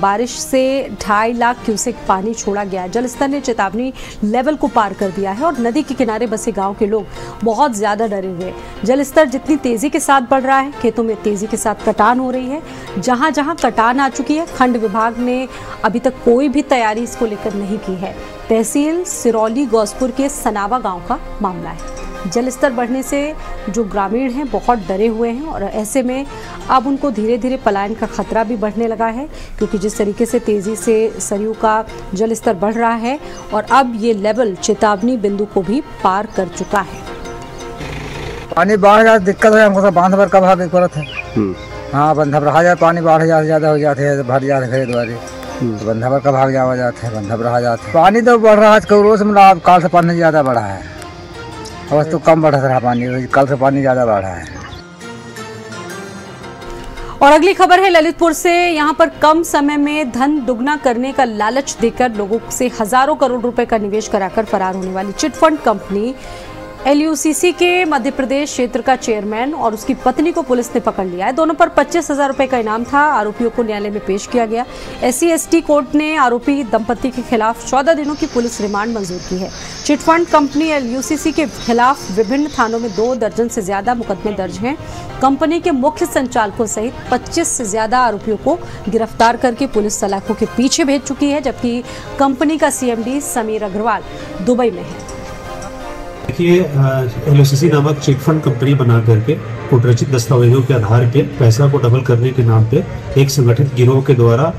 बारिश से 2.5 लाख क्यूसेक पानी छोड़ा गया। जलस्तर ने चेतावनी लेवल को पार कर दिया है और नदी के किनारे बसे गांव के लोग बहुत ज्यादा डरे हुए। जलस्तर जितनी तेजी के साथ बढ़ रहा है, खेतों में तेजी के साथ कटान हो रही है। जहां जहां कटान आ चुकी है, खंड विभाग ने अभी तक कोई भी तैयारी इसको लेकर नहीं की है। तहसील सिरौली गौसपुर के सनावा गाँव का मामला है। जलस्तर बढ़ने से जो ग्रामीण हैं बहुत डरे हुए हैं और ऐसे में अब उनको धीरे धीरे पलायन का खतरा भी बढ़ने लगा है, क्योंकि जिस तरीके से तेजी से सरयू का जलस्तर बढ़ रहा है और अब ये लेवल चेतावनी बिंदु को भी पार कर चुका है। पानी बाढ़ जाए दिक्कत है हमको, तो बांध भर का भाग जरूरत है। हाँ, बंधा रहा जाए, पानी बाढ़ ज्यादा हो जाते हैं, भर जाते हैं द्वारे, बंधा भर का भाग जावा जाते हैं, बंधा रहा जाते हैं। पानी तो बढ़ रहा है, रोज मतलब काल से पानी ज्यादा बढ़ा है, अब तो कम बढ़ रहा पानी, कल से पानी ज्यादा बढ़ा है। और अगली खबर है ललितपुर से। यहां पर कम समय में धन दुगना करने का लालच देकर लोगों से हजारों करोड़ रुपए का निवेश कराकर फरार होने वाली चिटफंड कंपनी LUCC के मध्य प्रदेश क्षेत्र का चेयरमैन और उसकी पत्नी को पुलिस ने पकड़ लिया है। दोनों पर 25,000 रुपए का इनाम था। आरोपियों को न्यायालय में पेश किया गया। SC/ST कोर्ट ने आरोपी दंपति के खिलाफ 14 दिनों की पुलिस रिमांड मंजूर की है। चिटफंड कंपनी LUCC के खिलाफ विभिन्न थानों में 2 दर्जन से ज्यादा मुकदमे दर्ज हैं। कंपनी के मुख्य संचालकों सहित 25 से ज्यादा आरोपियों को गिरफ्तार करके पुलिस सलाखों के पीछे भेज चुकी है, जबकि कंपनी का CMD समीर अग्रवाल दुबई में है। देखिए, LUCC नामक चिटफंड कंपनी बना करके कुटरचित दस्तावेजों के आधार पे पैसा को डबल करने के नाम पे एक संगठित गिरोह के द्वारा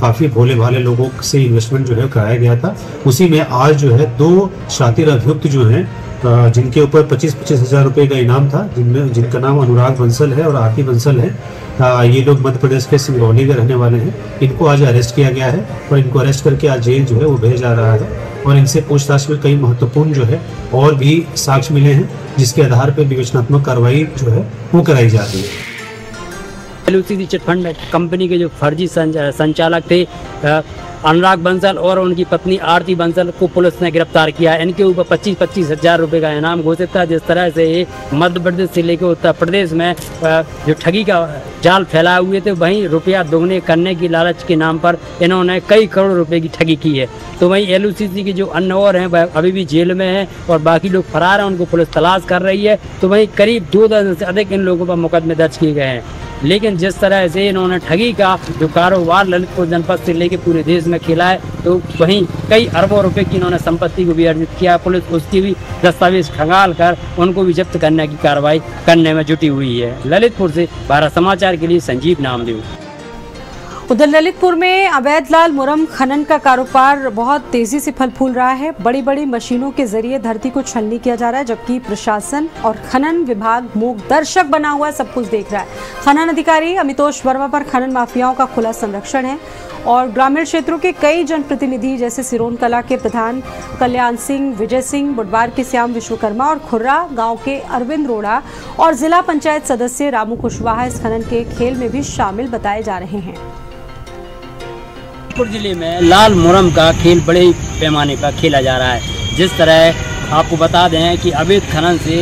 काफी भोले भाले लोगों से इन्वेस्टमेंट जो है कराया गया था। उसी में आज जो है 2 शातिर अभियुक्त जो हैं, जिनके ऊपर 25-25 हजार रुपए का इनाम था, जिनका नाम अनुराग बंसल है और आरती बंसल है। ये लोग मध्य प्रदेश के सिंगरौली के रहने वाले हैं। इनको आज अरेस्ट किया गया है और इनको अरेस्ट करके आज जेल जो है वो भेजा जा रहा है और इनसे पूछताछ में कई महत्वपूर्ण जो है और भी साक्ष्य मिले हैं, जिसके आधार पर विवेचनात्मक कार्रवाई जो है वो कराई जा रही है। LUCC चिटफंड कंपनी के जो फर्जी संचालक थे अनुराग बंसल और उनकी पत्नी आरती बंसल को पुलिस ने गिरफ्तार किया। इनके ऊपर 25-25 हजार रुपये का इनाम घोषित था। जिस तरह से ये मध्य प्रदेश से लेकर उत्तर प्रदेश में जो ठगी का जाल फैलाए हुए थे, वहीं रुपया दोगुने करने की लालच के नाम पर इन्होंने कई करोड़ रुपए की ठगी की है। तो वहीं LUCC के जो अन्य और हैं वह अभी भी जेल में हैं और बाकी लोग फरार हैं, उनको पुलिस तलाश कर रही है। तो वहीं करीब 2 दर्जन से अधिक इन लोगों पर मुकदमे दर्ज किए गए हैं। लेकिन जिस तरह से इन्होंने ठगी का जो कारोबार ललितपुर जनपद से लेकर पूरे देश में खेला है, तो वहीं कई अरबों रुपए की इन्होंने संपत्ति को भी अर्जित किया। पुलिस उसकी भी दस्तावेज खंगाल कर उनको भी जब्त करने की कार्रवाई करने में जुटी हुई है। ललितपुर से भारत समाचार के लिए संजीव नामदेव। उधर ललितपुर में अवैध लाल मुरम खनन का कारोबार बहुत तेजी से फल फूल रहा है। बड़ी बड़ी मशीनों के जरिए धरती को छलनी किया जा रहा है, जबकि प्रशासन और खनन विभाग मूक दर्शक बना हुआ सब कुछ देख रहा है। खनन अधिकारी अमितोष वर्मा पर खनन माफियाओं का खुला संरक्षण है और ग्रामीण क्षेत्रों के कई जनप्रतिनिधि जैसे सिरोन कला के प्रधान कल्याण सिंह, विजय सिंह, बुधवार के श्याम विश्वकर्मा और खुर्रा गांव के अरविंद रोड़ा और जिला पंचायत सदस्य रामू कुशवाहा इस खनन के खेल में भी शामिल बताए जा रहे हैं। ललितपुर जिले में लाल मुरम का खेल बड़े पैमाने पर खेला जा रहा है। जिस तरह आपको बता दें कि अवैध खनन से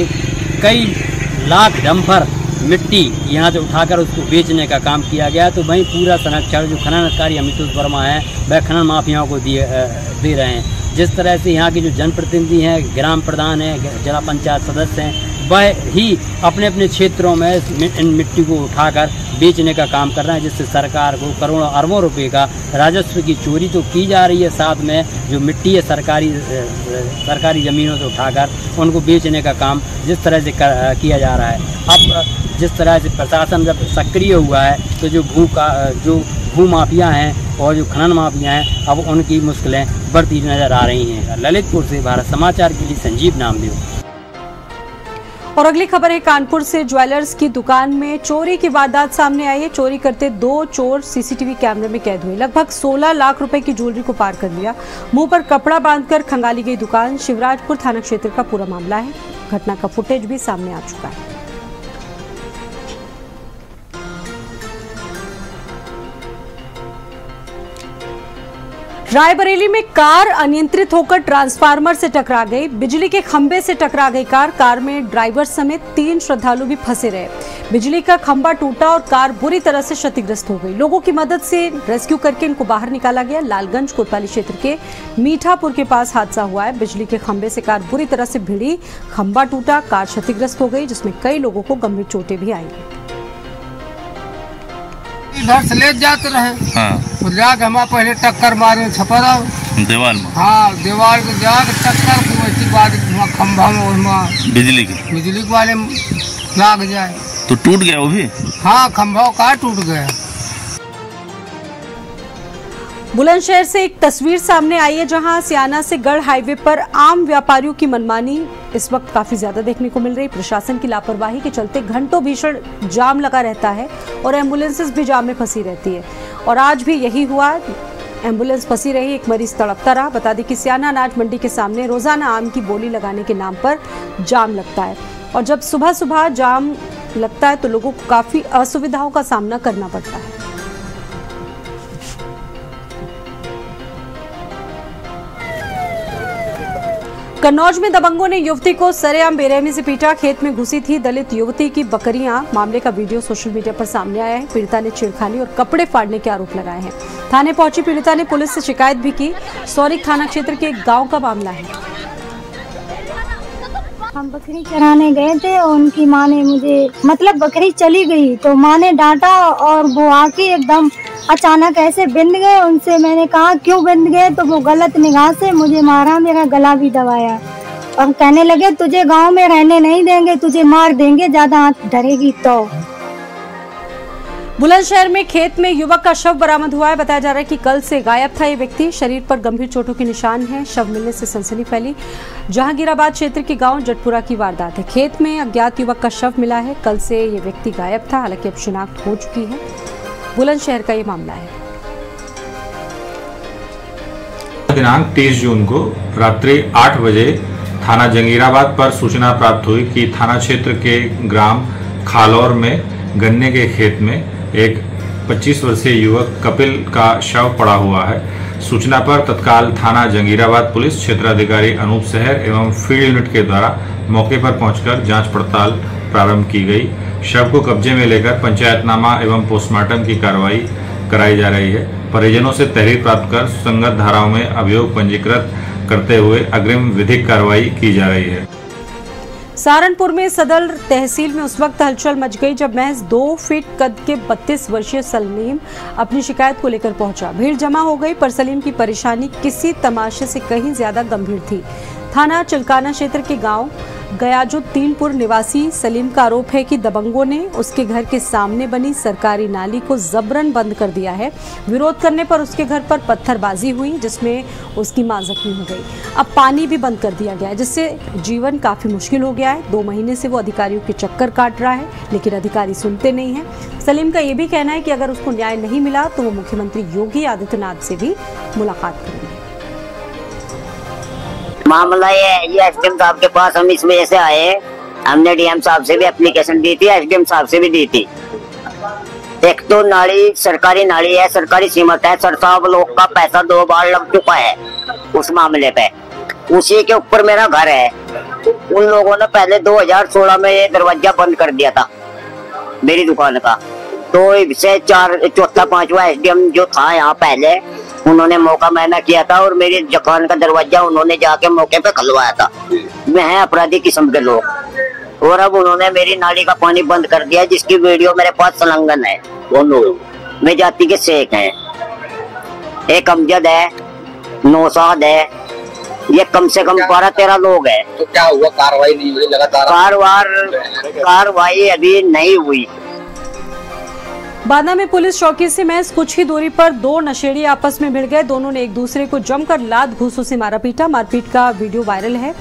कई लाख डंपर मिट्टी यहाँ से उठाकर उसको बेचने का काम किया गया, तो वहीं पूरा संरक्षण जो खनन अधिकारी अमितोष वर्मा है वह खनन माफियाओं को दे रहे हैं। जिस तरह से यहाँ के जो जनप्रतिनिधि हैं, ग्राम प्रधान हैं, जिला पंचायत सदस्य हैं, वह ही अपने अपने क्षेत्रों में इन मिट्टी को उठाकर बेचने का काम कर रहे हैं, जिससे सरकार को करोड़ों अरबों रुपए का राजस्व की चोरी तो की जा रही है, साथ में जो मिट्टी है सरकारी ज़मीनों से उठाकर उनको बेचने का काम जिस तरह से किया जा रहा है। अब जिस तरह से प्रशासन जब सक्रिय हुआ है, तो जो भू माफिया हैं और जो खनन माफिया हैं, अब उनकी मुश्किलें बढ़ती नजर आ रही हैं। ललितपुर से भारत समाचार के लिए संजीव नामदेव। और अगली खबर है कानपुर से। ज्वेलर्स की दुकान में चोरी की वारदात सामने आई है। चोरी करते 2 चोर CCTV कैमरे में कैद हुए। लगभग 16 लाख रुपए की ज्वेलरी को पार कर लिया। मुंह पर कपड़ा बांधकर खंगाली गई दुकान। शिवराजपुर थाना क्षेत्र का पूरा मामला है। घटना का फुटेज भी सामने आ चुका है। रायबरेली में कार अनियंत्रित होकर ट्रांसफार्मर से टकरा गई। बिजली के खंभे से टकरा गई कार में ड्राइवर समेत 3 श्रद्धालु भी फंसे रहे। बिजली का खंभा टूटा और कार बुरी तरह से क्षतिग्रस्त हो गई। लोगों की मदद से रेस्क्यू करके इनको बाहर निकाला गया। लालगंज कोतवाली क्षेत्र के मीठापुर के पास हादसा हुआ है। बिजली के खंभे से कार बुरी तरह से भिड़ी, खंभा टूटा, कार क्षतिग्रस्त हो गई, जिसमें कई लोगों को गंभीर चोटें भी आई। इधर से ले जाते रहे, तो जाके हम पहले टक्कर मारे छपरा दीवार में। हाँ, दीवार को जाके टक्कर को वैसी बात खंभा में बिजली वाले लाग जाए तो टूट गया वो भी। हाँ, खंभा का टूट गया। बुलंदशहर से एक तस्वीर सामने आई है, जहां सियाना से गढ़ हाईवे पर आम व्यापारियों की मनमानी इस वक्त काफी ज्यादा देखने को मिल रही। प्रशासन की लापरवाही के चलते घंटों भीषण जाम लगा रहता है और एम्बुलेंसेस भी जाम में फंसी रहती है। और आज भी यही हुआ, एम्बुलेंस फंसी रही, एक मरीज तड़पता रहा। बता दें कि सियाना अनाज मंडी के सामने रोजाना आम की बोली लगाने के नाम पर जाम लगता है और जब सुबह सुबह जाम लगता है तो लोगों को काफी असुविधाओं का सामना करना पड़ता है। कन्नौज में दबंगों ने युवती को सरेआम बेरहमी से पीटा। खेत में घुसी थी दलित युवती की बकरियां। मामले का वीडियो सोशल मीडिया पर सामने आया है। पीड़िता ने छेड़खानी और कपड़े फाड़ने के आरोप लगाए हैं। थाने पहुंची पीड़िता ने पुलिस से शिकायत भी की। सौरिक थाना क्षेत्र के एक गांव का मामला है। हम बकरी चराने गए थे और उनकी माँ ने मुझे बकरी चली गई तो माँ ने डांटा और वो आके एकदम अचानक ऐसे बिंद गए। उनसे मैंने कहा क्यों बिंद गए, तो वो गलत निगाह से मुझे मारा, मेरा गला भी दबाया और कहने लगे तुझे गांव में रहने नहीं देंगे, तुझे मार देंगे, ज्यादा हाथ डरेगी तो। बुलंदशहर में खेत में युवक का शव बरामद हुआ है। बताया जा रहा है कि कल से गायब था ये व्यक्ति। शरीर पर गंभीर चोटों के निशान हैं। शव मिलने से सनसनी फैली। जहांगीराबाद क्षेत्र के गांव जटपुरा की वारदात है। खेत में अज्ञात युवक का शव मिला है। कल से ये व्यक्ति गायब था, हालांकि अब शिनाख्त हो चुकी है। बुलंदशहर का ये मामला है। दिनांक 30 जून को रात्रि 8 बजे थाना जंगीराबाद पर सूचना प्राप्त हुई कि थाना क्षेत्र के ग्राम खालौर में गन्ने के खेत में एक 25 वर्षीय युवक कपिल का शव पड़ा हुआ है। सूचना पर तत्काल थाना जंगीराबाद पुलिस क्षेत्राधिकारी अनूप सहर एवं फील्ड यूनिट के द्वारा मौके पर पहुंचकर जांच पड़ताल प्रारंभ की गई। शव को कब्जे में लेकर पंचायतनामा एवं पोस्टमार्टम की कार्रवाई कराई जा रही है। परिजनों से तहरीर प्राप्त कर सुसंगत धाराओं में अभियोग पंजीकृत करते हुए अग्रिम विधिक कार्रवाई की जा रही है। सहारनपुर में सदर तहसील में उस वक्त हलचल मच गई जब महज 2 फीट कद के 32 वर्षीय सलीम अपनी शिकायत को लेकर पहुंचा। भीड़ जमा हो गई, पर सलीम की परेशानी किसी तमाशे से कहीं ज्यादा गंभीर थी। थाना चिलकाना क्षेत्र के गांव गयाजो तीनपुर निवासी सलीम का आरोप है कि दबंगों ने उसके घर के सामने बनी सरकारी नाली को जबरन बंद कर दिया है। विरोध करने पर उसके घर पर पत्थरबाजी हुई, जिसमें उसकी मां जख्मी हो गई। अब पानी भी बंद कर दिया गया है, जिससे जीवन काफी मुश्किल हो गया है। 2 महीने से वो अधिकारियों के चक्कर काट रहा है, लेकिन अधिकारी सुनते नहीं हैं। सलीम का ये भी कहना है कि अगर उसको न्याय नहीं मिला तो वो मुख्यमंत्री योगी आदित्यनाथ से भी मुलाकात करेंगे। मामला ये है, ये एसडीएम साहब के पास हम इस वजह से आए। हमने डीएम साहब से भी एप्लीकेशन दी थी, एसडीएम साहब से भी दी थी। एक तो नाली सरकारी नाली है, सरकारी सीमत है। सर साहब लोग का पैसा 2 बार लग चुका है उस मामले पे। उसी के ऊपर मेरा घर है। उन लोगों ने पहले 2016 में ये दरवाजा बंद कर दिया था मेरी दुकान का। तो इससे 4-5वां एसडीएम जो था यहाँ पहले, उन्होंने मौका मैंने किया था और मेरी दुकान का दरवाजा उन्होंने जाके मौके पे खुलवाया था। वे हैं अपराधी किस्म के लोग और अब उन्होंने मेरी नाली का पानी बंद कर दिया, जिसकी वीडियो मेरे पास संलग्न है। दोनों में जाति के शेख हैं, एक अमजद है, नौशाद है, ये कम से कम 12-13 लोग हैं। तो क्या हुआ? कार्रवाई नहीं हुई लगातार? कार्रवाई अभी नहीं हुई। बांदा में पुलिस चौकी से महज कुछ ही दूरी पर 2 नशेड़ी आपस में भिड़ गए। दोनों ने एक दूसरे को जमकर लात घूंसों से मारा पीटा। मारपीट का वीडियो वायरल है।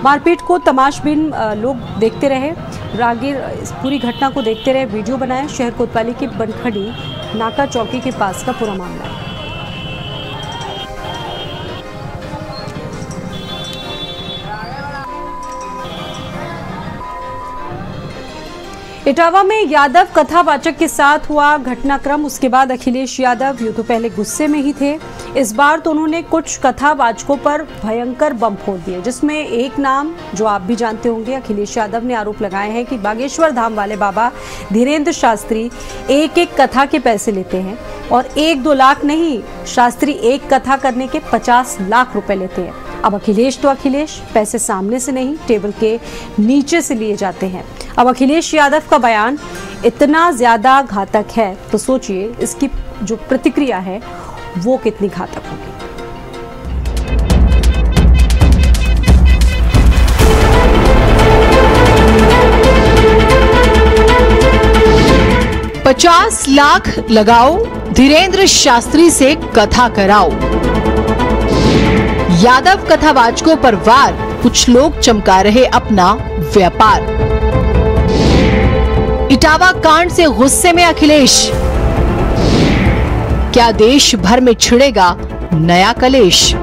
मारपीट को तमाशबीन लोग देखते रहे। राहगीर इस पूरी घटना को देखते रहे, वीडियो बनाया। शहर कोतवाली के बनखड़ी नाका चौकी के पास का पूरा मामला है। इटावा में यादव कथावाचक के साथ हुआ घटनाक्रम। उसके बाद अखिलेश यादव यूं तो पहले गुस्से में ही थे, इस बार तो उन्होंने कुछ कथावाचकों पर भयंकर बम फोड़ दिए, जिसमें एक नाम जो आप भी जानते होंगे। अखिलेश यादव ने आरोप लगाए हैं कि बागेश्वर धाम वाले बाबा धीरेन्द्र शास्त्री एक एक कथा के पैसे लेते हैं और 1-2 लाख नहीं, शास्त्री एक कथा करने के 50 लाख रुपए लेते हैं। अब अखिलेश तो अखिलेश, पैसे सामने से नहीं टेबल के नीचे से लिए जाते हैं। अब अखिलेश यादव का बयान इतना ज्यादा घातक है तो सोचिए इसकी जो प्रतिक्रिया है वो कितनी घातक होगी। $50 लाख लगाओ, धीरेन्द्र शास्त्री से कथा कराओ। यादव कथावाचकों पर वार, कुछ लोग चमका रहे अपना व्यापार। इटावा कांड से गुस्से में अखिलेश, क्या देश भर में छिड़ेगा नया कलेश।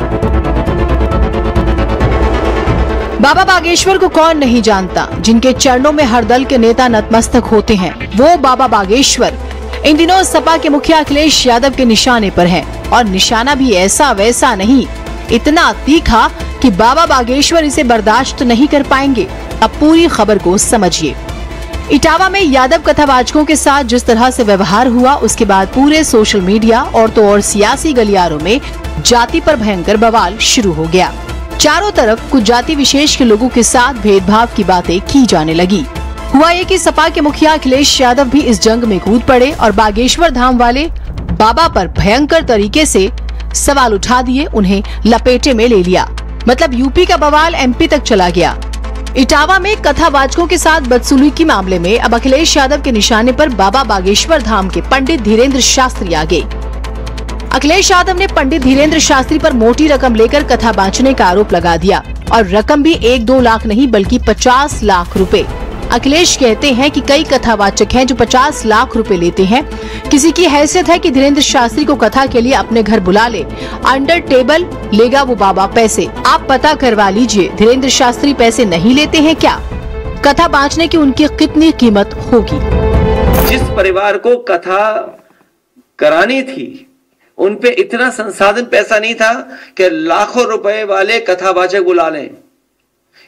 बाबा बागेश्वर को कौन नहीं जानता, जिनके चरणों में हर दल के नेता नतमस्तक होते हैं। वो बाबा बागेश्वर इन दिनों सपा के मुखिया अखिलेश यादव के निशाने पर है, और निशाना भी ऐसा वैसा नहीं, इतना तीखा कि बाबा बागेश्वर इसे बर्दाश्त नहीं कर पाएंगे। अब पूरी खबर को समझिए। इटावा में यादव कथावाचकों के साथ जिस तरह से व्यवहार हुआ, उसके बाद पूरे सोशल मीडिया और तो और सियासी गलियारों में जाति पर भयंकर बवाल शुरू हो गया। चारों तरफ कुछ जाति विशेष के लोगों के साथ भेदभाव की बातें की जाने लगी। हुआ ये कि सपा के मुखिया अखिलेश यादव भी इस जंग में कूद पड़े और बागेश्वर धाम वाले बाबा पर भयंकर तरीके से सवाल उठा दिए, उन्हें लपेटे में ले लिया। मतलब यूपी का बवाल एमपी तक चला गया। इटावा में कथावाचकों के साथ बदसलूकी मामले में अब अखिलेश यादव के निशाने पर बाबा बागेश्वर धाम के पंडित धीरेन्द्र शास्त्री आ गए। अखिलेश यादव ने पंडित धीरेन्द्र शास्त्री पर मोटी रकम लेकर कथा बांटने का आरोप लगा दिया, और रकम भी 1-2 लाख नहीं बल्कि 50 लाख रुपए। अखिलेश कहते हैं कि कई कथावाचक हैं जो 50 लाख रुपए लेते हैं। किसी की हैसियत है कि धीरेन्द्र शास्त्री को कथा के लिए अपने घर बुला ले, अंडर टेबल लेगा वो बाबा पैसे। आप पता करवा लीजिए, धीरेन्द्र शास्त्री पैसे नहीं लेते हैं क्या? कथा बांटने की उनकी कितनी कीमत होगी? जिस परिवार को कथा करानी थी उन पे इतना संसाधन पैसा नहीं था कि लाखों रुपए वाले कथावाचक बुला लें,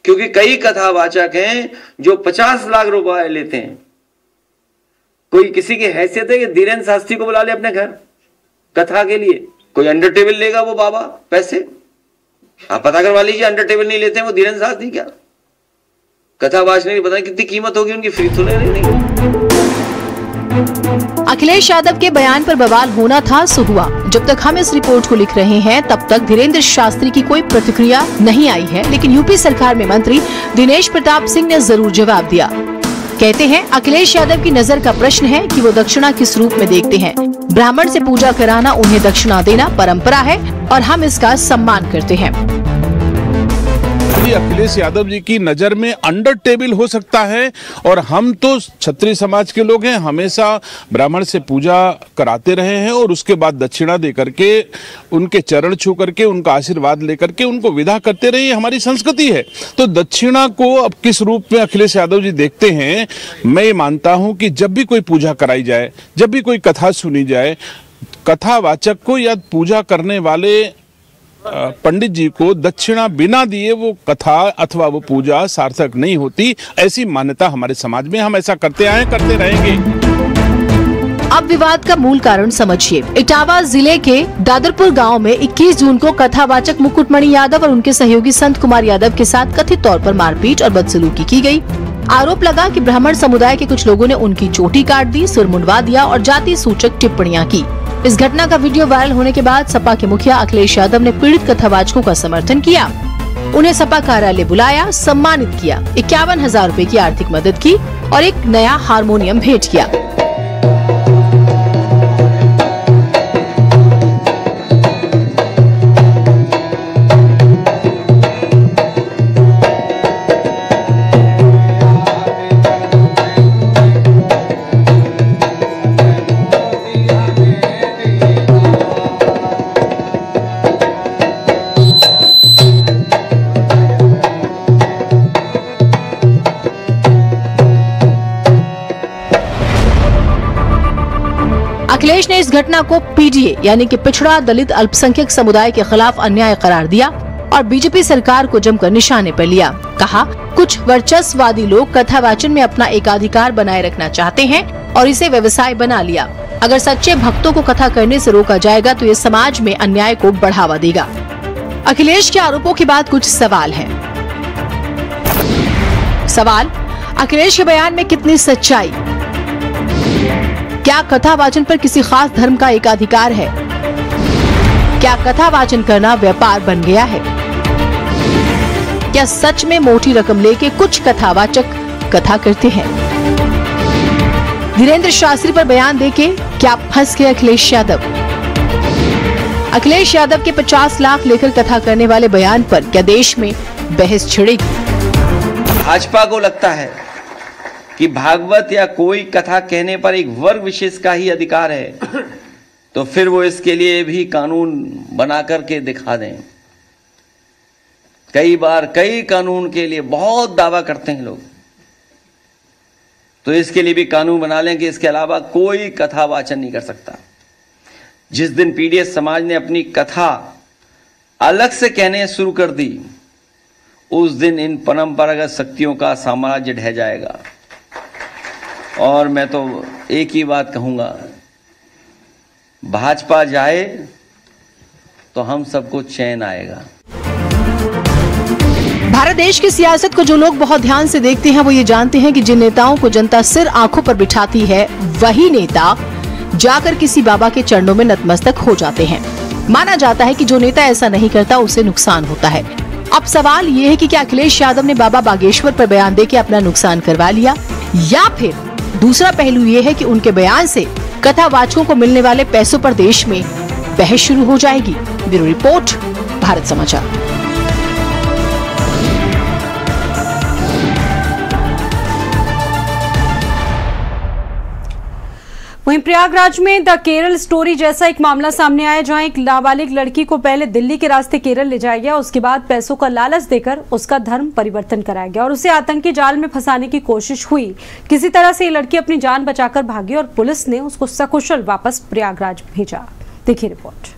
क्योंकि कई कथावाचक हैं जो 50 लाख रुपए लेते हैं। कोई किसी की हैसियत है कि धीरेन्द्र शास्त्री को बुला ले अपने घर कथा के लिए? कोई अंडर टेबल लेगा वो बाबा पैसे? आप पता करवा लीजिए, अंडर टेबल नहीं लेते हैं वो धीरेन्द्र शास्त्री। क्या कथा बांटने की पता कितनी कीमत होगी उनकी, फ्री तो नहीं। अखिलेश यादव के बयान पर बवाल होना था सो हुआ। जब तक हम इस रिपोर्ट को लिख रहे हैं तब तक धीरेन्द्र शास्त्री की कोई प्रतिक्रिया नहीं आई है, लेकिन यूपी सरकार में मंत्री दिनेश प्रताप सिंह ने जरूर जवाब दिया। कहते हैं अखिलेश यादव की नजर का प्रश्न है कि वो दक्षिणा किस रूप में देखते हैं। ब्राह्मण से पूजा कराना, उन्हें दक्षिणा देना परंपरा है और हम इसका सम्मान करते हैं। अखिलेश यादव जी की नजर में अंडर टेबल हो सकता है, और हम तो क्षत्रिय समाज के लोग हैं, हमेशा ब्राह्मण से पूजा कराते रहे हैं और उसके बाद दक्षिणा दे करके, उनके चरण छू करके, उनका आशीर्वाद लेकर के उनको विदा करते रहे, हमारी संस्कृति है। तो दक्षिणा को अब किस रूप में अखिलेश यादव जी देखते हैं, मैं ये मानता हूं कि जब भी कोई पूजा कराई जाए, जब भी कोई कथा सुनी जाए, कथावाचक को या पूजा करने वाले पंडित जी को दक्षिणा बिना दिए वो कथा अथवा वो पूजा सार्थक नहीं होती। ऐसी मान्यता हमारे समाज में, हम ऐसा करते आए, करते रहेंगे। अब विवाद का मूल कारण समझिए। इटावा जिले के दादरपुर गांव में 21 जून को कथावाचक मुकुटमणि यादव और उनके सहयोगी संत कुमार यादव के साथ कथित तौर पर मारपीट और बदसलूकी की गई। आरोप लगा कि ब्राह्मण समुदाय के कुछ लोगों ने उनकी चोटी काट दी, सिर मुंडवा दिया और जाति सूचक टिप्पणियां की। इस घटना का वीडियो वायरल होने के बाद सपा के मुखिया अखिलेश यादव ने पीड़ित कथावाचकों का समर्थन किया। उन्हें सपा कार्यालय बुलाया, सम्मानित किया, 51,000 रुपए की आर्थिक मदद की और एक नया हारमोनियम भेंट किया। घटना को पीडीए यानी कि पिछड़ा दलित अल्पसंख्यक समुदाय के खिलाफ अन्याय करार दिया और बीजेपी सरकार को जमकर निशाने पर लिया। कहा, कुछ वर्चस्ववादी लोग कथावाचन में अपना एकाधिकार बनाए रखना चाहते हैं और इसे व्यवसाय बना लिया। अगर सच्चे भक्तों को कथा करने से रोका जाएगा तो ये समाज में अन्याय को बढ़ावा देगा। अखिलेश के आरोपों के बाद कुछ सवाल हैं। सवाल, अखिलेश के बयान में कितनी सच्चाई? क्या कथावाचन पर किसी खास धर्म का एकाधिकार है? क्या कथावाचन करना व्यापार बन गया है? क्या सच में मोटी रकम लेके कुछ कथावाचक कथा करते हैं? धीरेन्द्र शास्त्री पर बयान देके क्या फंस गए अखिलेश यादव? अखिलेश यादव के 50 लाख लेकर कथा करने वाले बयान पर क्या देश में बहस छिड़ेगी? भाजपा को लगता है कि भागवत या कोई कथा कहने पर एक वर्ग विशेष का ही अधिकार है, तो फिर वो इसके लिए भी कानून बना करके दिखा दें। कई बार कई कानून के लिए बहुत दावा करते हैं लोग, तो इसके लिए भी कानून बना लें कि इसके अलावा कोई कथा वाचन नहीं कर सकता। जिस दिन पीडीएस समाज ने अपनी कथा अलग से कहने शुरू कर दी, उस दिन इन परंपरागत शक्तियों का साम्राज्य ढह जाएगा। और मैं तो एक ही बात कहूंगा, भाजपा जाए तो हम सबको चैन आएगा। भारत देश की सियासत को जो लोग बहुत ध्यान से देखते हैं वो ये जानते हैं कि जिन नेताओं को जनता सिर आंखों पर बिठाती है, वही नेता जाकर किसी बाबा के चरणों में नतमस्तक हो जाते हैं। माना जाता है कि जो नेता ऐसा नहीं करता उसे नुकसान होता है। अब सवाल ये है कि क्या अखिलेश यादव ने बाबा बागेश्वर पर बयान देके अपना नुकसान करवा लिया, या फिर दूसरा पहलू ये है कि उनके बयान से कथावाचकों को मिलने वाले पैसों पर देश में बहस शुरू हो जाएगी। ब्यूरो रिपोर्ट, भारत समाचार। वहीं प्रयागराज में द केरल स्टोरी जैसा एक मामला सामने आया, जहां एक नाबालिग लड़की को पहले दिल्ली के रास्ते केरल ले जाया गया, उसके बाद पैसों का लालच देकर उसका धर्म परिवर्तन कराया गया और उसे आतंकी जाल में फंसाने की कोशिश हुई। किसी तरह से ये लड़की अपनी जान बचाकर भागी और पुलिस ने उसको सकुशल वापस प्रयागराज भेजा। देखिए report.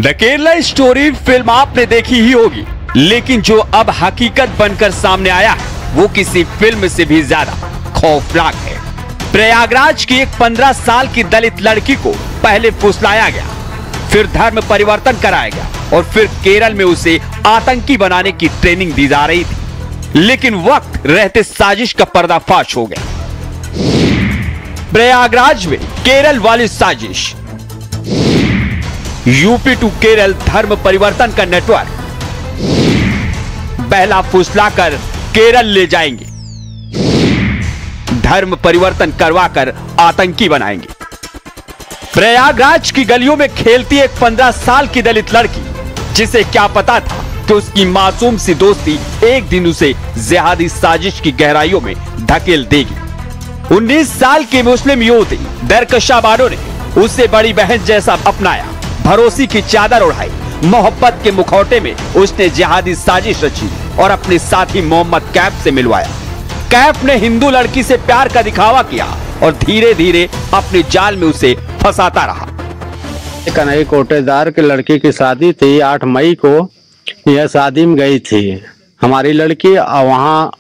The Kerala story film आपने देखी ही होगी, लेकिन जो अब हकीकत बनकर सामने आया है वो किसी फिल्म से भी ज्यादा खौफनाक है। प्रयागराज की एक 15 साल की दलित लड़की को पहले फुसलाया गया, फिर धर्म परिवर्तन कराया गया और फिर केरल में उसे आतंकी बनाने की ट्रेनिंग दी जा रही थी। लेकिन वक्त रहते साजिश का पर्दाफाश हो गया। प्रयागराज में केरल वाली साजिश। यूपी टू केरल धर्म परिवर्तन का नेटवर्क पहला फुसलाकर केरल ले जाएंगे, धर्म परिवर्तन करवाकर आतंकी बनाएंगे। प्रयागराज की गलियों में खेलती एक 15 साल की दलित लड़की, जिसे क्या पता था कि उसकी मासूम सी दोस्ती एक दिन उसे जिहादी साजिश की गहराइयों में धकेल देगी। 19 साल की मुस्लिम युवती दरकशा बानो ने उसे बड़ी बहन जैसा अपनाया, भरोसे की चादर उड़ाई, मोहब्बत के मुखौटे में उसने जिहादी साजिश रची और अपने साथी मोहम्मद कैफ से मिलवाया। कैफ ने हिंदू लड़की से प्यार का दिखावा किया और धीरे धीरे अपने जाल में उसे फंसाता रहा। कन्हई कोटेदार की लड़की की शादी थी, 8 मई को यह शादी में गई थी हमारी लड़की, और वहाँ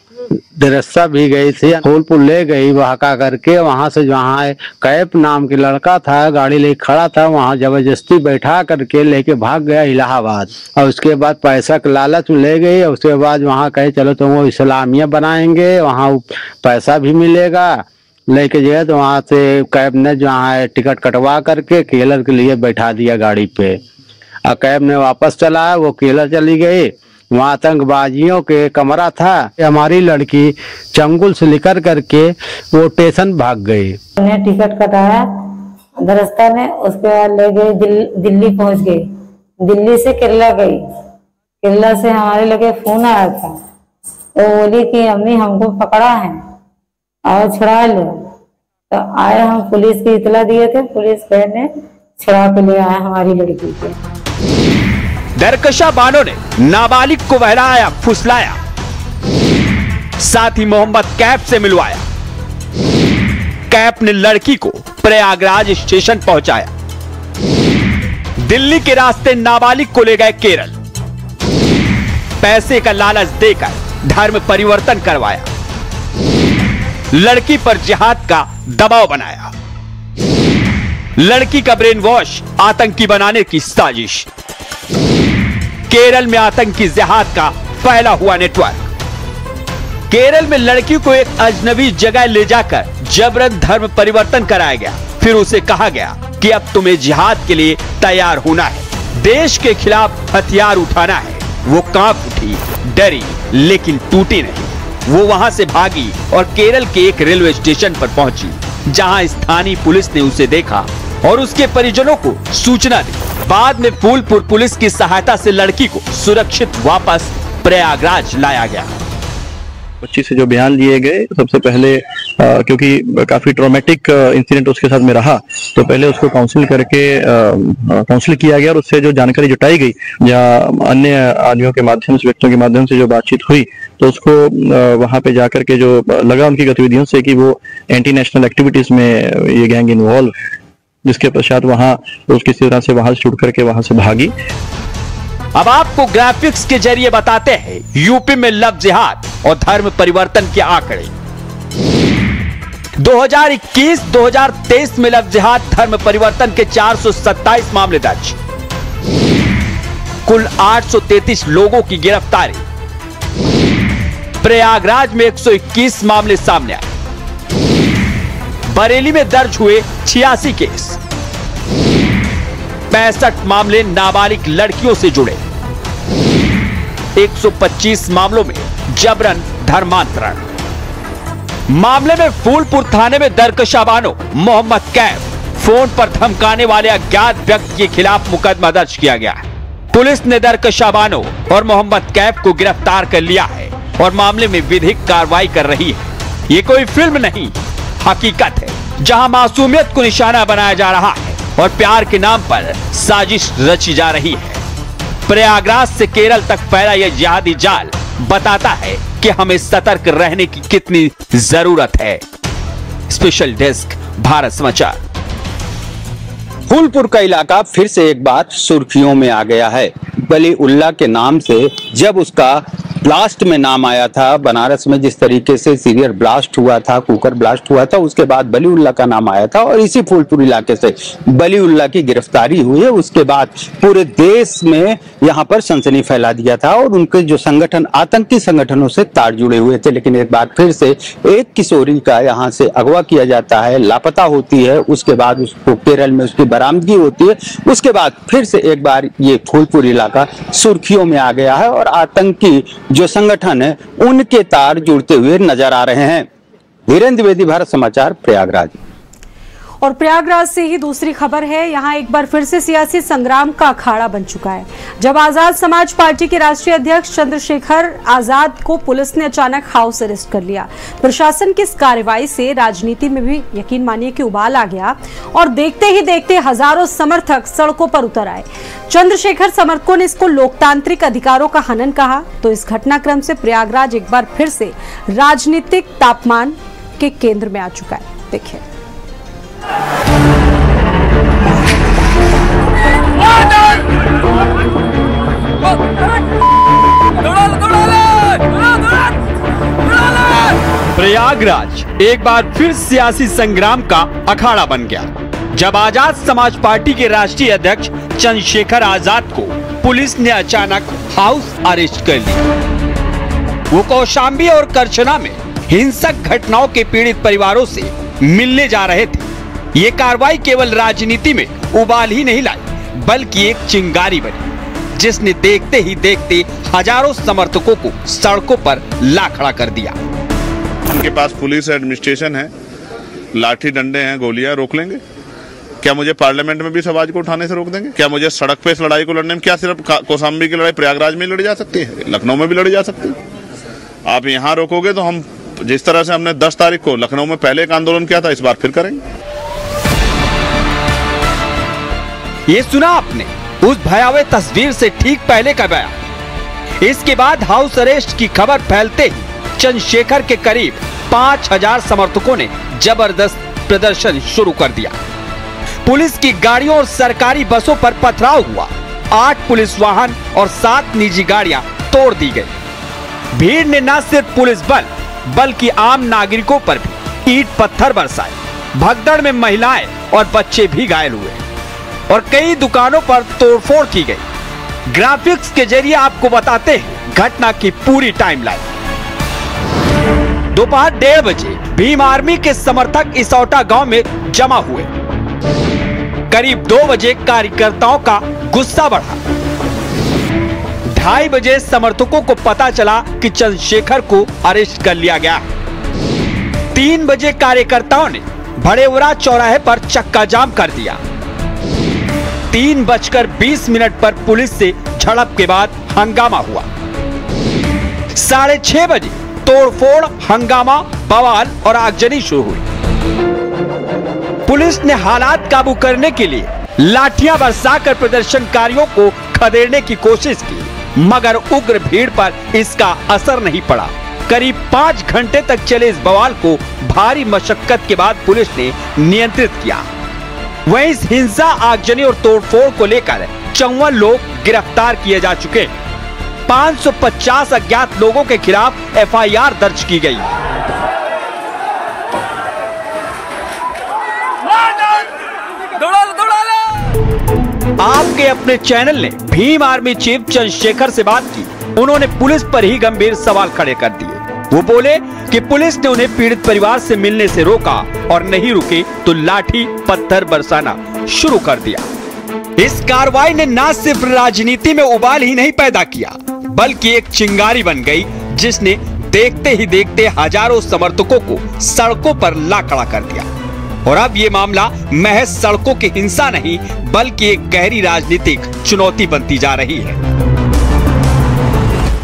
दरस्सा भी गई थी, फूलपुर ले गई बहका करके। वहां से जहाँ कैफ नाम के लड़का था, गाड़ी लेके खड़ा था, वहां जबरदस्ती बैठा करके लेके भाग गया इलाहाबाद। और उसके बाद पैसा के लालच में ले गई। उसके बाद वहां कहे चलो तुम वो इस्लामिया बनाएंगे, वहां पैसा भी मिलेगा। लेके गए तो वहां से कैब ने जहाँ टिकट कटवा करके केरल के लिए बैठा दिया गाड़ी पे, और कैब ने वापस चलाया, वो केरल चली गई। वहाँ आतंकबाजियों के कमरा था। हमारी लड़की चंगुल से लेकर करके वो स्टेशन भाग गई। उन्हें टिकट कटाया दरस्ता ने, उसके बाद ले गई दिल्ली पहुंच गई। दिल्ली से केरला गई। केरला से हमारे लगे फोन आया था, वो बोली कि अम्मी हमको पकड़ा है और छुड़ा लो। तो आए, हम पुलिस की इतला दिए थे, पुलिस ने छुड़ा के ले आया हमारी लड़की को। दरकशा बानो ने नाबालिग को बहलाया फुसलाया। साथ ही मोहम्मद कैफ से मिलवाया। कैफ ने लड़की को प्रयागराज स्टेशन पहुंचाया। दिल्ली के रास्ते नाबालिग को ले गए केरल। पैसे का लालच देकर धर्म परिवर्तन करवाया। लड़की पर जिहाद का दबाव बनाया। लड़की का ब्रेन वॉश, आतंकी बनाने की साजिश। केरल में आतंकी जिहाद का फैला हुआ नेटवर्क। केरल में लड़की को एक अजनबी जगह ले जाकर जबरन धर्म परिवर्तन कराया गया। फिर उसे कहा गया कि अब तुम्हें जिहाद के लिए तैयार होना है, देश के खिलाफ हथियार उठाना है। वो कांप उठी, डरी, लेकिन टूटी नहीं। वो वहां से भागी और केरल के एक रेलवे स्टेशन पर पहुंची, जहां स्थानीय पुलिस ने उसे देखा और उसके परिजनों को सूचना दी। बाद में फूलपुर पुलिस की सहायता से लड़की को सुरक्षित वापस प्रयागराज लाया गया। बच्ची से जो बयान लिए गए, सबसे पहले क्योंकि काफी ट्रॉमेटिक इंसिडेंट उसके साथ में रहा, तो पहले उसको काउंसिल करके काउंसिल किया गया और उससे जो जानकारी जुटाई गई या अन्य आदमियों के माध्यम से, व्यक्तियों के माध्यम से जो बातचीत हुई, तो उसको वहां पे जाकर के जो लगा उनकी गतिविधियों से कि वो एंटी नेशनल एक्टिविटीज में ये गैंग इन्वॉल्व, जिसके पश्चात वहां तो किसी तरह से वहां से छूट करके वहां से भागी। अब आपको ग्राफिक्स के जरिए बताते हैं यूपी में लव जिहाद और धर्म परिवर्तन के आंकड़े। 2021-2023 में लव जिहाद धर्म परिवर्तन के 427 मामले दर्ज, कुल 833 लोगों की गिरफ्तारी। प्रयागराज में 121 मामले सामने आए। बरेली में दर्ज हुए 86 केस। 65 मामले नाबालिग लड़कियों से जुड़े। 125 मामलों में जबरन धर्मांतरण। मामले में फूलपुर थाने में दरकशाबानो मोहम्मद कैफ, फोन पर धमकाने वाले अज्ञात व्यक्ति के खिलाफ मुकदमा दर्ज किया गया है। पुलिस ने दरकशाबानो और मोहम्मद कैफ को गिरफ्तार कर लिया है और मामले में विधिक कार्रवाई कर रही है। ये कोई फिल्म नहीं, हकीकत है, जहां मासूमियत को निशाना बनाया जा रहा है और प्यार के नाम पर साजिश रची जा रही है। प्रयागराज से केरल तक फैला यह जिहादी जाल बताता है कि हमें सतर्क रहने की कितनी जरूरत है। स्पेशल डेस्क, भारत समाचार। फूलपुर का इलाका फिर से एक बार सुर्खियों में आ गया है। बली उल्लाह के नाम से जब उसका ब्लास्ट में नाम आया था, बनारस में जिस तरीके से सीरियर ब्लास्ट हुआ था, कुकर ब्लास्ट हुआ था, उसके बाद बली उल्लाह का नाम आया था और इसी फूलपुर इलाके से बली उल्लाह की गिरफ्तारी हुई है। उसके बाद पूरे देश में यहाँ पर सनसनी फैला दिया था और उनके जो संगठन, आतंकी संगठनों से तार जुड़े हुए थे। लेकिन एक बार फिर से एक किशोरी का यहाँ से अगवा किया जाता है, लापता होती है, उसके बाद उसको केरल में उसकी बरामदगी होती है। उसके बाद फिर से एक बार ये फूलपुर इलाका सुर्खियों में आ गया है और आतंकी जो संगठन है उनके तार जुड़ते हुए नजर आ रहे हैं। वीरेंद्र द्विवेदी, भारत समाचार, प्रयागराज। और प्रयागराज से ही दूसरी खबर है। यहाँ एक बार फिर से सियासी संग्राम का अखाड़ा बन चुका है। जब आजाद समाज पार्टी के राष्ट्रीय अध्यक्ष चंद्रशेखर आजाद को पुलिस ने अचानक हाउस अरेस्ट कर लिया। प्रशासन की इस कार्रवाई से राजनीति में भी यकीन मानिए कि उबाल आ गया और देखते ही देखते हजारों समर्थक सड़कों पर उतर आए। चंद्रशेखर समर्थकों ने इसको लोकतांत्रिक अधिकारों का हनन कहा। तो इस घटनाक्रम से प्रयागराज एक बार फिर से राजनीतिक तापमान के केंद्र में आ चुका है। देखिए, प्रयागराज एक बार फिर सियासी संग्राम का अखाड़ा बन गया जब आजाद समाज पार्टी के राष्ट्रीय अध्यक्ष चंद्रशेखर आजाद को पुलिस ने अचानक हाउस अरेस्ट कर लिया। वो कौशाम्बी और करछना में हिंसक घटनाओं के पीड़ित परिवारों से मिलने जा रहे थे। ये कार्रवाई केवल राजनीति में उबाल ही नहीं लाई, बल्कि एक चिंगारी बनी जिसने देखते ही देखते हजारों समर्थकों को सड़कों पर ला खड़ा कर दिया। उनके पास पुलिस एडमिनिस्ट्रेशन है, लाठी डंडे हैं, गोलियां, रोक लेंगे क्या? मुझे पार्लियामेंट में भी इस आवाज को उठाने से रोक देंगे क्या? मुझे सड़क पे इस लड़ाई को लड़ने में क्या सिर्फ कौशाम्बी की लड़ाई प्रयागराज में लड़ी जा सकती है? लखनऊ में भी लड़ी जा सकती है। आप यहाँ रोकोगे तो हम जिस तरह से हमने 10 तारीख को लखनऊ में पहले एक आंदोलन किया था, इस बार फिर करेंगे। ये सुना आपने उस भयावह तस्वीर से ठीक पहले का बयान। इसके बाद हाउस अरेस्ट की खबर फैलते ही चंद्रशेखर के करीब 5000 समर्थकों ने जबरदस्त प्रदर्शन शुरू कर दिया। पुलिस की गाड़ियों और सरकारी बसों पर पथराव हुआ। 8 पुलिस वाहन और 7 निजी गाड़ियां तोड़ दी गई। भीड़ ने न सिर्फ पुलिस बल बल्कि आम नागरिकों पर भी ईंट पत्थर बरसाए। भगदड़ में महिलाएं और बच्चे भी घायल हुए और कई दुकानों पर तोड़फोड़ की गई। ग्राफिक्स के जरिए आपको बताते हैं घटना की पूरी टाइमलाइन। दोपहर 1:30 बजे भीम आर्मी के समर्थक इसौटा गांव में जमा हुए। करीब 2 बजे कार्यकर्ताओं का गुस्सा बढ़ा। 2:30 बजे समर्थकों को पता चला कि चंद्रशेखर को अरेस्ट कर लिया गया। 3 बजे कार्यकर्ताओं ने भड़ेवरा चौराहे पर चक्का जाम कर दिया। 3:20 पर पुलिस से झड़प के बाद हंगामा हुआ। 6:30 बजे तोड़फोड़, हंगामा, बवाल और आगजनी शुरू हुई। पुलिस ने हालात काबू करने के लिए लाठियां बरसाकर प्रदर्शनकारियों को खदेड़ने की कोशिश की, मगर उग्र भीड़ पर इसका असर नहीं पड़ा। करीब 5 घंटे तक चले इस बवाल को भारी मशक्कत के बाद पुलिस ने नियंत्रित किया। वहीं इस हिंसा, आगजनी और तोड़फोड़ को लेकर 54 लोग गिरफ्तार किए जा चुके हैं। 550 अज्ञात लोगों के खिलाफ FIR दर्ज की गई। आपके अपने चैनल ने भीम आर्मी चीफ चंद्रशेखर से बात की। उन्होंने पुलिस पर ही गंभीर सवाल खड़े कर दिए। वो बोले कि पुलिस ने उन्हें पीड़ित परिवार से मिलने से रोका और नहीं रुके तो लाठी पत्थर बरसाना शुरू कर दिया। इस कार्रवाई ने न सिर्फ राजनीति में उबाल ही नहीं पैदा किया, बल्कि एक चिंगारी बन गई, जिसने देखते ही देखते हजारों समर्थकों को सड़कों पर ला खड़ा कर दिया। और अब ये मामला महज सड़कों की हिंसा नहीं, बल्कि एक गहरी राजनीतिक चुनौती बनती जा रही है।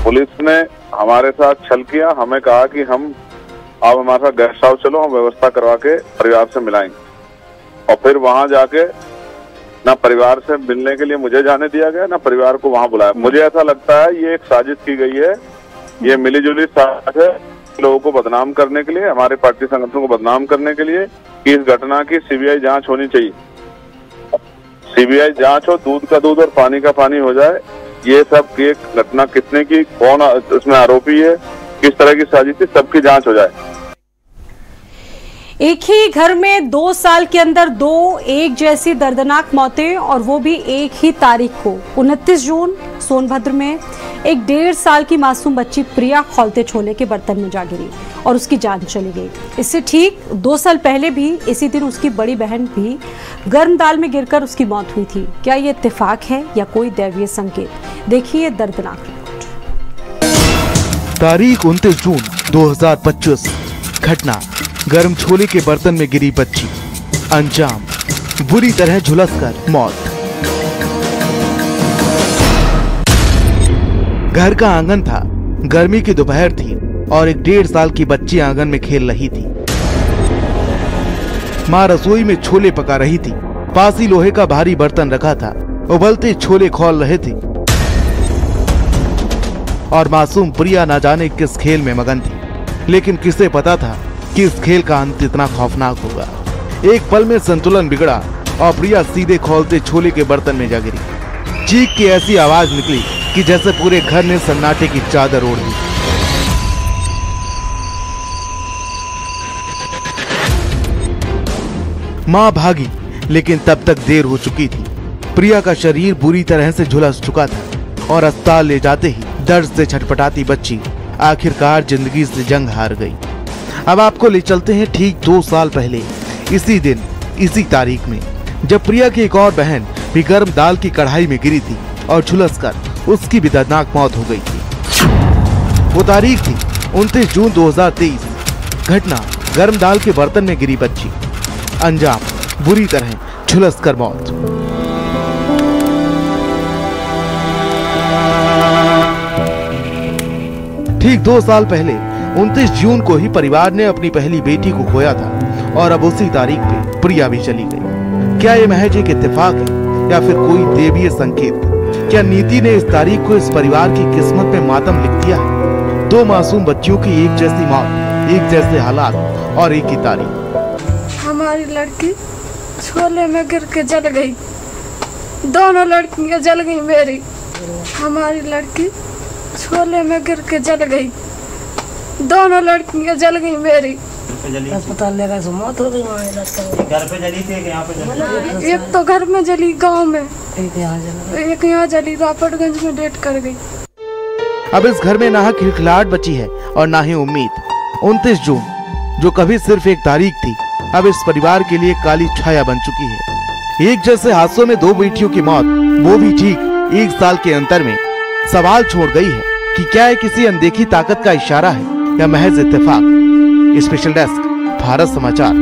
पुलिस ने हमारे साथ छल किया। हमें कहा कि आप हमारे साथ गेस्ट हाउस चलो, हम व्यवस्था करवा के परिवार से मिलाएंगे। और फिर वहां जाके ना परिवार से मिलने के लिए मुझे जाने दिया गया, ना परिवार को वहां बुलाया। मुझे ऐसा लगता है ये एक साजिश की गई है, ये मिलीजुली साजिश है लोगों को बदनाम करने के लिए, हमारे पार्टी संगठनों को बदनाम करने के लिए कि इस घटना की CBI जांच होनी चाहिए। CBI जांच हो, दूध का दूध और पानी का पानी हो जाए। ये सब की घटना कितने की, कौन इसमें आरोपी है, किस तरह की साजिश थी, सबकी जांच हो जाए। एक ही घर में 2 साल के अंदर 2 एक जैसी दर्दनाक मौतें, और वो भी एक ही तारीख को 29 जून सोनभद्र में एक 1.5 साल की मासूम बच्ची प्रिया खौलते छोले के बर्तन में जा गिरी और उसकी जान चली गई। इससे ठीक 2 साल पहले भी इसी दिन उसकी बड़ी बहन भी गर्म दाल में गिरकर उसकी मौत हुई थी। क्या ये इत्तेफाक है या कोई दैवीय संकेत? देखिए दर्दनाक रिपोर्ट। तारीख 29 जून 2025। घटना, गर्म छोले के बर्तन में गिरी बच्ची। अंजाम, बुरी तरह झुलसकर मौत। घर का आंगन था, गर्मी की दोपहर थी और एक 1.5 साल की बच्ची आंगन में खेल रही थी। माँ रसोई में छोले पका रही थी। पास ही लोहे का भारी बर्तन रखा था, उबलते छोले खौल रहे थे और मासूम प्रिया न जाने किस खेल में मगन थी। लेकिन किसे पता था कि इस खेल का अंत इतना खौफनाक होगा। एक पल में संतुलन बिगड़ा और प्रिया सीधे खौलते छोले के बर्तन में जा गिरी। चीख की ऐसी आवाज निकली कि जैसे पूरे घर ने सन्नाटे की चादर ओढ़ दी। मां भागी, लेकिन तब तक देर हो चुकी थी। प्रिया का शरीर बुरी तरह से झुलस चुका था और अस्पताल ले जाते ही दर्द से छटपटाती बच्ची आखिरकार जिंदगी से जंग हार गई। अब आपको ले चलते हैं ठीक 2 साल पहले, इसी दिन, इसी तारीख में, जब प्रिया की एक और बहन भी गर्म दाल की कढ़ाई में गिरी थी और झुलसकर उसकी भी दर्दनाक मौत हो गई थी। वो तारीख थी 29 जून 2023। घटना, गर्म दाल के बर्तन में गिरी बच्ची। अंजाम, बुरी तरह झुलसकर मौत। ठीक 2 साल पहले 29 जून को ही परिवार ने अपनी पहली बेटी को खोया था और अब उसी तारीख पे प्रिया भी चली गई। क्या ये महज एक इत्तेफाक है या फिर कोई देवीय संकेत? क्या नीति ने इस तारीख को इस परिवार की किस्मत में मातम लिख दिया है? दो मासूम बच्चियों की एक जैसी मौत, एक जैसे हालात और एक ही तारीख। हमारी लड़की छोले में गिर के जल गई, दोनों लड़कियां जल गई मेरी। हमारी लड़की छोले में गिर के जल गई, दोनों लड़कियां जल गई मेरी। अस्पताल ले गए, मौत हो गई। घर पे जली थी, यहाँ पे एक तो घर में जली गांव में, एक यहाँ जली रापटगंज में डेट कर गई। अब इस घर में ना ही खिलखिलाहट बची है और ना ही उम्मीद। 29 जून जो कभी सिर्फ एक तारीख थी, अब इस परिवार के लिए काली छाया बन चुकी है। एक जैसे हादसों में दो बेटियों की मौत, वो भी ठीक 1 साल के अंतर में, सवाल छोड़ गई है कि क्या ये किसी अनदेखी ताकत का इशारा है या महज इत्तेफाक। स्पेशल डेस्क, भारत समाचार।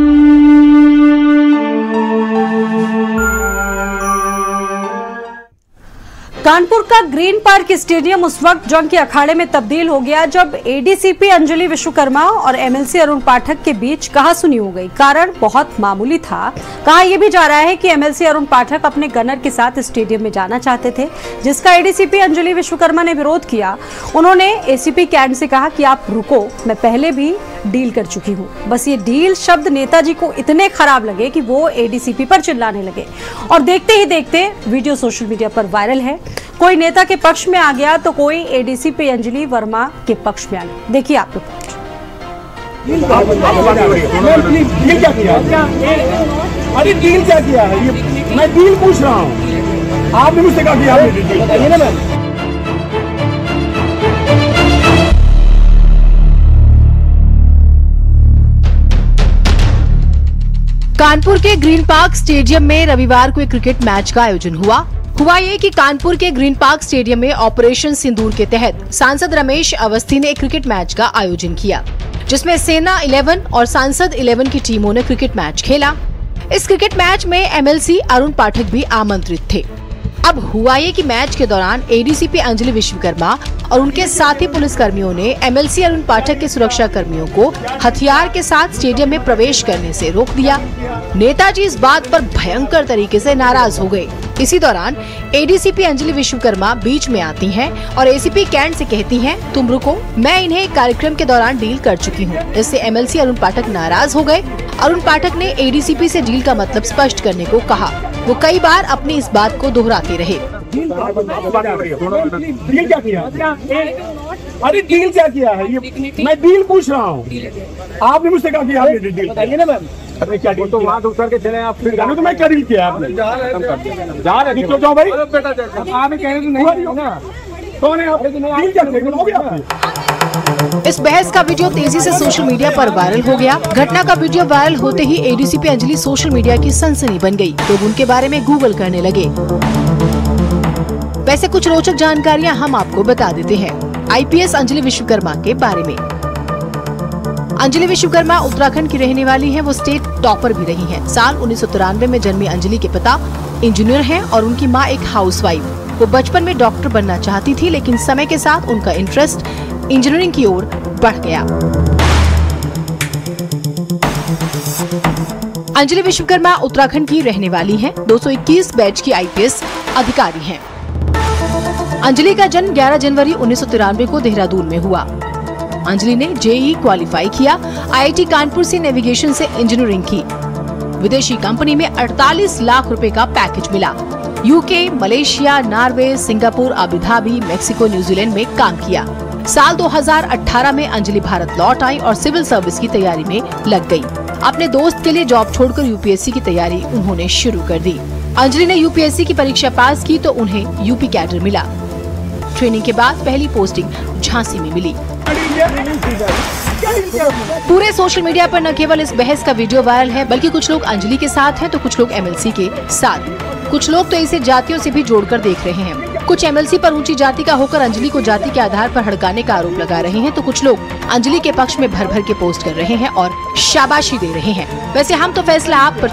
कानपुर का ग्रीन पार्क स्टेडियम उस वक्त जंग के अखाड़े में तब्दील हो गया जब एडीसीपी अंजलि विश्वकर्मा और एमएलसी अरुण पाठक के बीच कहासुनी हो गई। कारण बहुत मामूली था। कहा यह भी जा रहा है कि एमएलसी अरुण पाठक अपने गनर के साथ स्टेडियम में जाना चाहते थे, जिसका एडीसीपी अंजलि विश्वकर्मा ने विरोध किया। उन्होंने एसीपी कैंट से कहा कि आप रुको, मैं पहले भी डील कर चुकी हूँ। बस ये डील शब्द नेताजी को इतने खराब लगे कि वो एडीसीपी पर चिल्लाने लगे और देखते ही देखते वीडियो सोशल मीडिया पर वायरल है। कोई नेता के पक्ष में आ गया तो कोई एडीसीपी अंजलि वर्मा के पक्ष में आ गया। देखिए आप लोग। अरे डील क्या किया है? मैं डील पूछ रहा हूँ, आपने मुझसे कहा कि आपने डील बताइए ना मैम। कानपुर के ग्रीन पार्क स्टेडियम में रविवार को एक क्रिकेट मैच का आयोजन हुआ ये कि कानपुर के ग्रीन पार्क स्टेडियम में ऑपरेशन सिंदूर के तहत सांसद रमेश अवस्थी ने एक क्रिकेट मैच का आयोजन किया, जिसमें सेना 11 और सांसद 11 की टीमों ने क्रिकेट मैच खेला। इस क्रिकेट मैच में एमएलसी अरुण पाठक भी आमंत्रित थे। अब हुआ ये कि मैच के दौरान एडीसीपी अंजलि विश्वकर्मा और उनके साथी पुलिस कर्मियों ने एमएलसी अरुण पाठक के सुरक्षा कर्मियों को हथियार के साथ स्टेडियम में प्रवेश करने से रोक दिया। नेताजी इस बात पर भयंकर तरीके से नाराज हो गए। इसी दौरान एडीसीपी अंजलि विश्वकर्मा बीच में आती हैं और एसीपी कैंट से कहती हैं, तुम रुको, मैं इन्हें कार्यक्रम के दौरान डील कर चुकी हूँ। इससे एमएलसी अरुण पाठक नाराज हो गए। अरुण पाठक ने एडीसीपी से डील का मतलब स्पष्ट करने को कहा। वो कई बार अपनी इस बात को दोहराते रहे। डील क्या किया? अरे डील क्या किया है? मैं डील पूछ रहा हूँ, आपने मुझसे कहा कि आपने डील बताइए ना मैम। अरे क्या डील? तो वहाँ उतर के चले आप, फिर जाने तो मैं क्या डील किया आपने? जा रहे क्यों जाओ भाई? आप कह रहे नहीं ना, कौन है आप? डील क्या किया? इस बहस का वीडियो तेजी से सोशल मीडिया पर वायरल हो गया। घटना का वीडियो वायरल होते ही एडीसीपी अंजलि सोशल मीडिया की सनसनी बन गई। लोग उनके बारे में गूगल करने लगे। वैसे कुछ रोचक जानकारियां हम आपको बता देते हैं आईपीएस अंजलि विश्वकर्मा के बारे में। अंजलि विश्वकर्मा उत्तराखंड की रहने वाली हैं। वो स्टेट टॉपर भी रही हैं। साल 1993 में जन्मी अंजलि के पिता इंजीनियर हैं और उनकी माँ एक हाउसवाइफ। वो बचपन में डॉक्टर बनना चाहती थी, लेकिन समय के साथ उनका इंटरेस्ट इंजीनियरिंग की ओर बढ़ गया। अंजलि विश्वकर्मा उत्तराखंड की रहने वाली हैं। 221 बैच की आईपीएस अधिकारी हैं। अंजलि का जन्म 11 जनवरी 1993 को देहरादून में हुआ। अंजलि ने जेईई क्वालिफाई किया। आईआईटी कानपुर से नेविगेशन से इंजीनियरिंग की। विदेशी कंपनी में 48 लाख रुपए का पैकेज मिला। UK, Malaysia, Norway, Singapore, Abu Dhabi, Mexico, New Zealand में काम किया। साल 2018 में अंजलि भारत लौट आई और सिविल सर्विस की तैयारी में लग गई। अपने दोस्त के लिए जॉब छोड़कर यूपीएससी की तैयारी उन्होंने शुरू कर दी। अंजलि ने यूपीएससी की परीक्षा पास की तो उन्हें यूपी कैडर मिला। ट्रेनिंग के बाद पहली पोस्टिंग झांसी में मिली। पूरे सोशल मीडिया पर न केवल इस बहस का वीडियो वायरल है, बल्कि कुछ लोग अंजलि के साथ हैं तो कुछ लोग एमएलसी के साथ। कुछ लोग तो इसे जातियों से भी जोड़कर देख रहे हैं। कुछ एमएलसी पर ऊंची जाति का होकर अंजलि को जाति के आधार पर हड़काने का आरोप लगा रहे हैं, तो कुछ लोग अंजलि के पक्ष में भर भर के पोस्ट कर रहे हैं और शाबाशी दे रहे हैं। वैसे हम तो फैसला आप पर